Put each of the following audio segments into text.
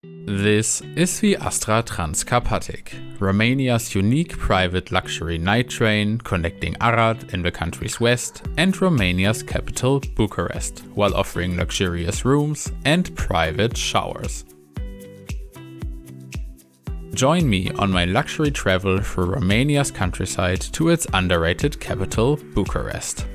This is the Astra Trans Carpatic, Romania's unique private luxury night train connecting Arad in the country's west and Romania's capital Bucharest, while offering luxurious rooms and private showers. Join me on my luxury travel through Romania's countryside to its underrated capital Bucharest.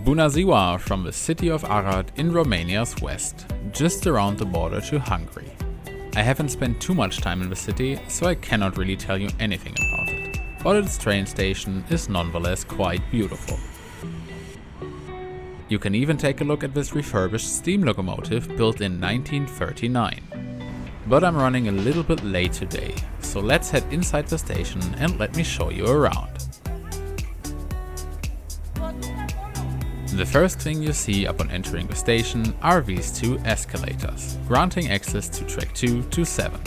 Bună ziua from the city of Arad in Romania's west, just around the border to Hungary. I haven't spent too much time in the city, so I cannot really tell you anything about it, but its train station is nonetheless quite beautiful. You can even take a look at this refurbished steam locomotive built in 1939. But I'm running a little bit late today, so let's head inside the station and let me show you around. The first thing you see upon entering the station are these two escalators, granting access to track 2 to 7.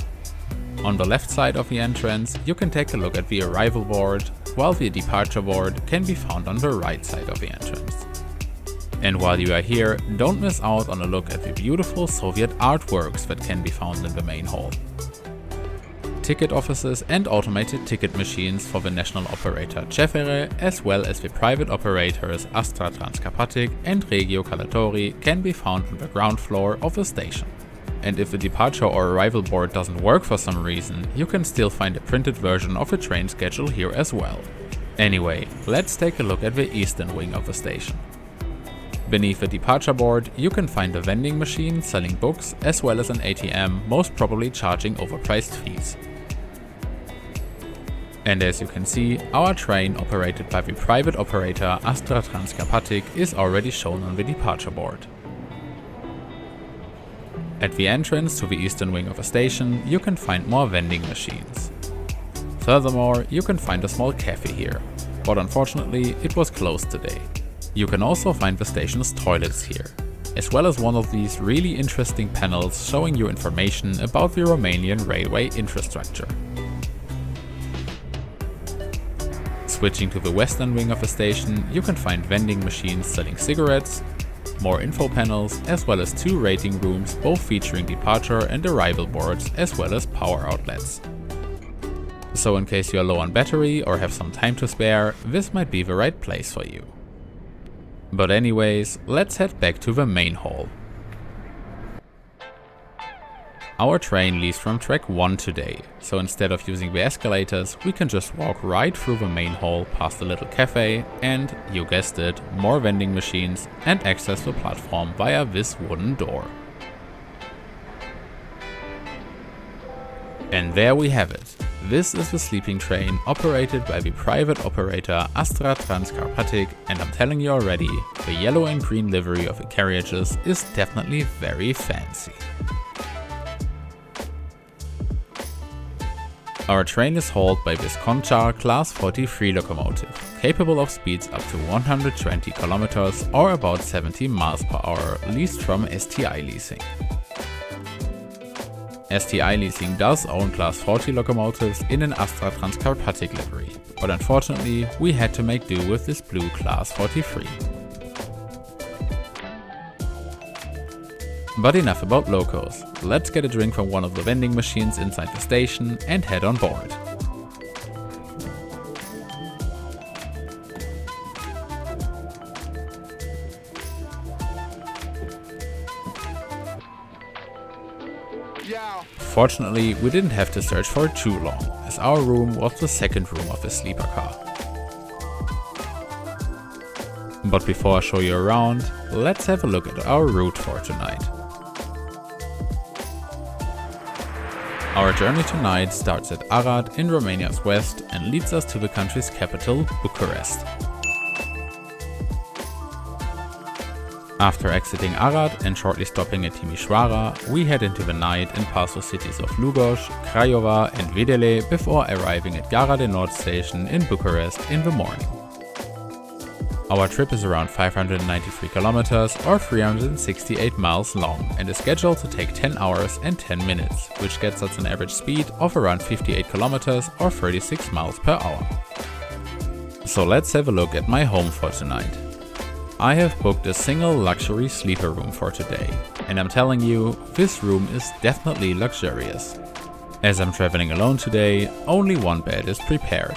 On the left side of the entrance, you can take a look at the arrival board, while the departure board can be found on the right side of the entrance. And while you are here, don't miss out on a look at the beautiful Soviet artworks that can be found in the main hall. Ticket offices and automated ticket machines for the national operator Cefere, as well as the private operators Astra Trans Carpatic and Regio Calatori, can be found on the ground floor of the station. And if the departure or arrival board doesn't work for some reason, you can still find a printed version of the train schedule here as well. Anyway, let's take a look at the eastern wing of the station. Beneath the departure board, you can find a vending machine selling books, as well as an ATM, most probably charging overpriced fees. And as you can see, our train, operated by the private operator Astra Trans Carpatic, is already shown on the departure board. At the entrance to the eastern wing of the station, you can find more vending machines. Furthermore, you can find a small cafe here, but unfortunately it was closed today. You can also find the station's toilets here, as well as one of these really interesting panels showing you information about the Romanian railway infrastructure. Switching to the western wing of the station, you can find vending machines selling cigarettes, more info panels, as well as 2 rating rooms, both featuring departure and arrival boards, as well as power outlets. So in case you are low on battery or have some time to spare, this might be the right place for you. But anyways, let's head back to the main hall. Our train leaves from track 1 today, so instead of using the escalators, we can just walk right through the main hall past the little cafe and, you guessed it, more vending machines, and access the platform via this wooden door. And there we have it. This is the sleeping train operated by the private operator Astra Trans Carpatic, and I'm telling you already, the yellow and green livery of the carriages is definitely very fancy. Our train is hauled by this Conchar Class 43 locomotive, capable of speeds up to 120 km or about 70 miles per hour, leased from STI Leasing. STI Leasing does own Class 40 locomotives in an Astra Trans Carpatic livery, but unfortunately we had to make do with this blue Class 43. But enough about locos, let's get a drink from one of the vending machines inside the station and head on board. Fortunately, we didn't have to search for too long, as our room was the second room of the sleeper car. But before I show you around, let's have a look at our route for tonight. Our journey tonight starts at Arad in Romania's west and leads us to the country's capital, Bucharest. After exiting Arad and shortly stopping at Timișoara, we head into the night and pass the cities of Lugoj, Craiova and Videle before arriving at Gara de Nord station in Bucharest in the morning. Our trip is around 593 kilometers or 368 miles long and is scheduled to take 10 hours and 10 minutes, which gets us an average speed of around 58 kilometers or 36 miles per hour. So let's have a look at my home for tonight. I have booked a single luxury sleeper room for today, and I'm telling you, this room is definitely luxurious. As I'm traveling alone today, only one bed is prepared.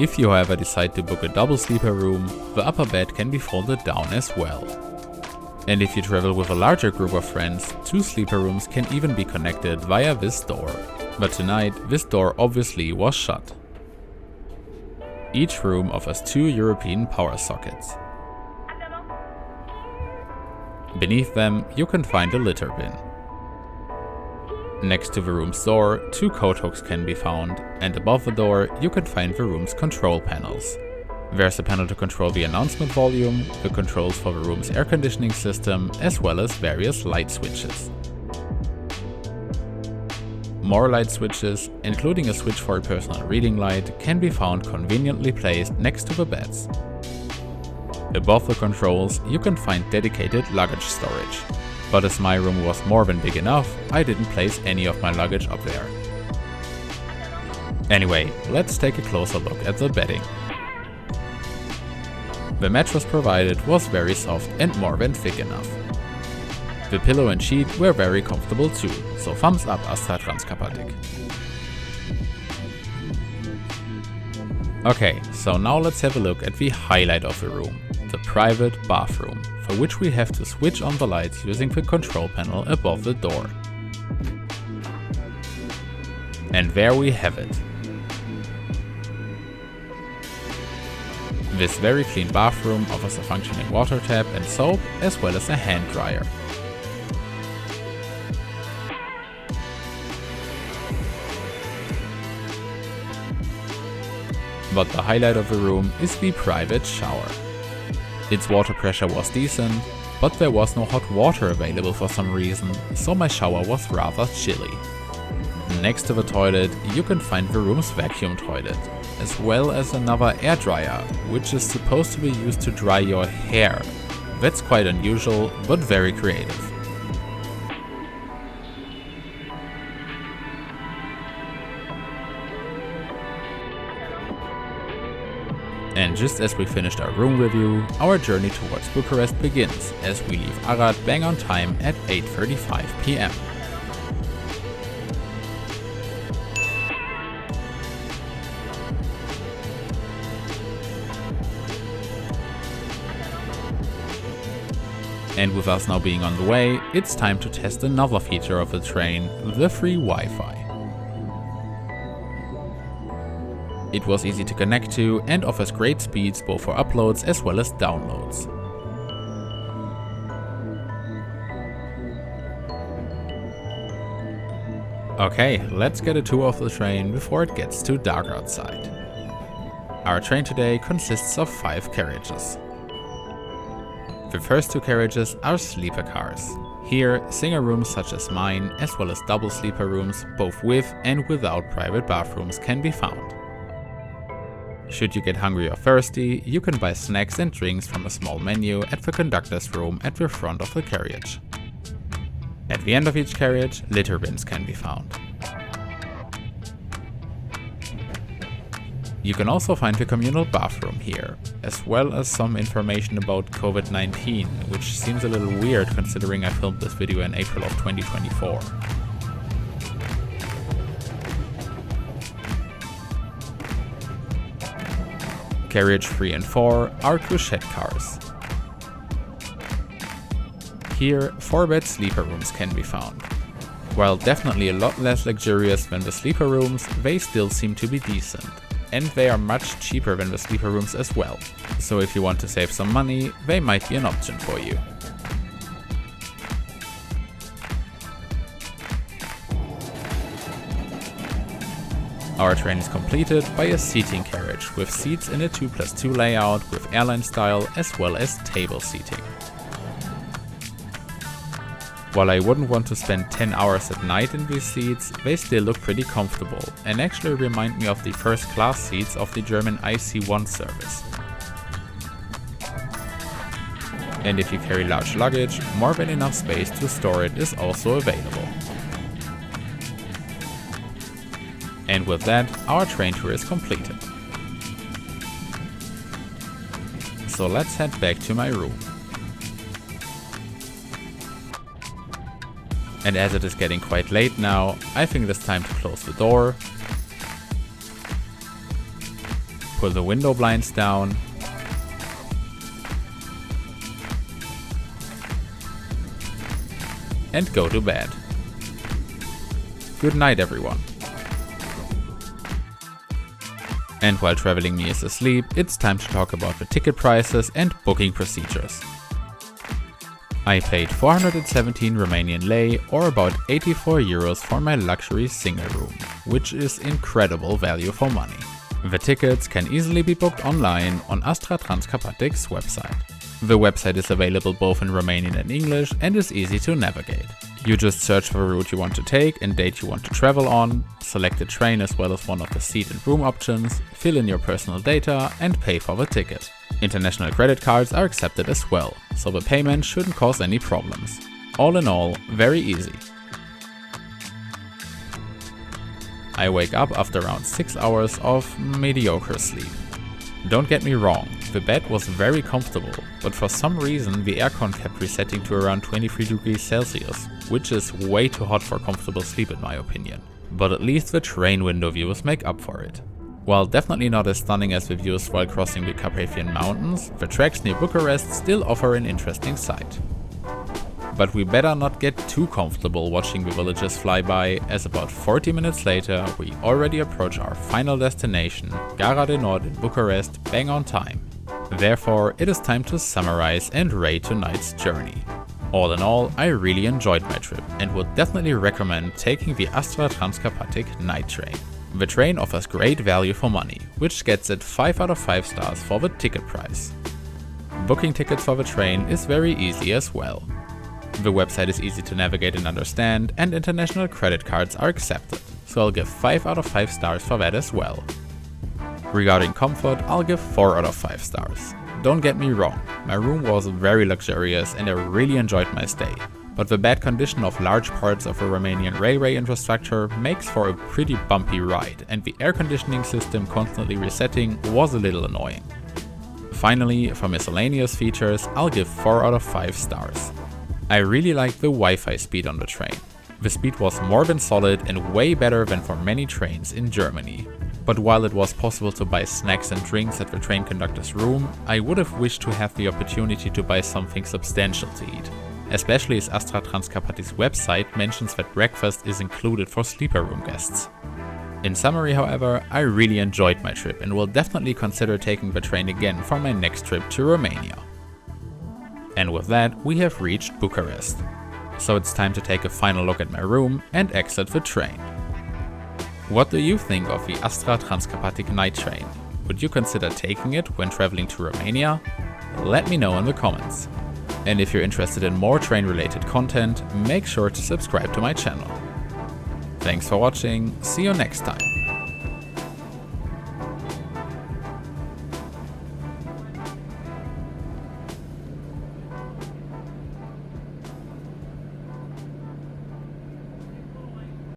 If you however decide to book a double sleeper room, the upper bed can be folded down as well. And if you travel with a larger group of friends, 2 sleeper rooms can even be connected via this door. But tonight, this door obviously was shut. Each room offers 2 European power sockets. Beneath them, you can find a litter bin. Next to the room's door, 2 coat hooks can be found, and above the door, you can find the room's control panels. There's a panel to control the announcement volume, the controls for the room's air conditioning system, as well as various light switches. More light switches, including a switch for a personal reading light, can be found conveniently placed next to the beds. Above the controls, you can find dedicated luggage storage. But as my room was more than big enough, I didn't place any of my luggage up there. Anyway, let's take a closer look at the bedding. The mattress provided was very soft and more than thick enough. The pillow and sheet were very comfortable too, so thumbs up Astra Trans Carpatic. Okay, so now let's have a look at the highlight of the room, the private bathroom, for which we have to switch on the lights using the control panel above the door. And there we have it. This very clean bathroom offers a functioning water tap and soap, as well as a hand dryer. But the highlight of the room is the private shower. Its water pressure was decent, but there was no hot water available for some reason, so my shower was rather chilly. Next to the toilet, you can find the room's vacuum toilet, as well as another air dryer, which is supposed to be used to dry your hair. That's quite unusual, but very creative. And just as we finished our room review, our journey towards Bucharest begins as we leave Arad bang on time at 8:35 PM. And with us now being on the way, it's time to test another feature of the train, the free Wi-Fi. It was easy to connect to and offers great speeds both for uploads as well as downloads. Okay, let's get a tour of the train before it gets too dark outside. Our train today consists of 5 carriages. The first 2 carriages are sleeper cars. Here, single rooms such as mine, as well as double sleeper rooms, both with and without private bathrooms, can be found. Should you get hungry or thirsty, you can buy snacks and drinks from a small menu at the conductor's room at the front of the carriage. At the end of each carriage, litter bins can be found. You can also find the communal bathroom here, as well as some information about COVID-19, which seems a little weird considering I filmed this video in April of 2024. Carriage 3 and 4 are couchette cars. Here, 4-bed sleeper rooms can be found. While definitely a lot less luxurious than the sleeper rooms, they still seem to be decent. And they are much cheaper than the sleeper rooms as well. So if you want to save some money, they might be an option for you. Our train is completed by a seating carriage with seats in a 2+2 layout with airline style as well as table seating. While I wouldn't want to spend 10 hours at night in these seats, they still look pretty comfortable and actually remind me of the first class seats of the German IC1 service. And if you carry large luggage, more than enough space to store it is also available. And with that, our train tour is completed. So let's head back to my room. And as it is getting quite late now, I think it is time to close the door, pull the window blinds down, and go to bed. Good night, everyone. And while traveling me is asleep, it's time to talk about the ticket prices and booking procedures. I paid 417 Romanian lei, or about 84 euros for my luxury single room, which is incredible value for money. The tickets can easily be booked online on Astra Trans Carpatic's website. The website is available both in Romanian and English and is easy to navigate. You just search for the route you want to take and date you want to travel on, select the train as well as one of the seat and room options, fill in your personal data and pay for the ticket. International credit cards are accepted as well, so the payment shouldn't cause any problems. All in all, very easy. I wake up after around 6 hours of mediocre sleep. Don't get me wrong, the bed was very comfortable, but for some reason the aircon kept resetting to around 23 degrees Celsius, which is way too hot for comfortable sleep in my opinion. But at least the train window views make up for it. While definitely not as stunning as the views while crossing the Carpathian Mountains, the tracks near Bucharest still offer an interesting sight. But we better not get too comfortable watching the villages fly by, as about 40 minutes later we already approach our final destination, Gara de Nord in Bucharest, bang on time. Therefore, it is time to summarize and rate tonight's journey. All in all, I really enjoyed my trip and would definitely recommend taking the Astra Trans Carpatic night train. The train offers great value for money, which gets it 5 out of 5 stars for the ticket price. Booking tickets for the train is very easy as well. The website is easy to navigate and understand, and international credit cards are accepted, so I'll give 5 out of 5 stars for that as well. Regarding comfort, I'll give 4 out of 5 stars. Don't get me wrong, my room was very luxurious and I really enjoyed my stay, but the bad condition of large parts of the Romanian railway infrastructure makes for a pretty bumpy ride, and the air conditioning system constantly resetting was a little annoying. Finally, for miscellaneous features, I'll give 4 out of 5 stars. I really liked the Wi-Fi speed on the train. The speed was more than solid and way better than for many trains in Germany. But while it was possible to buy snacks and drinks at the train conductor's room, I would have wished to have the opportunity to buy something substantial to eat. Especially as Astra Trans Carpatic's website mentions that breakfast is included for sleeper room guests. In summary, however, I really enjoyed my trip and will definitely consider taking the train again for my next trip to Romania. And with that, we have reached Bucharest. So it's time to take a final look at my room and exit the train. What do you think of the Astra Trans Carpatic night train? Would you consider taking it when traveling to Romania? Let me know in the comments. And if you're interested in more train related content, make sure to subscribe to my channel. Thanks for watching, see you next time.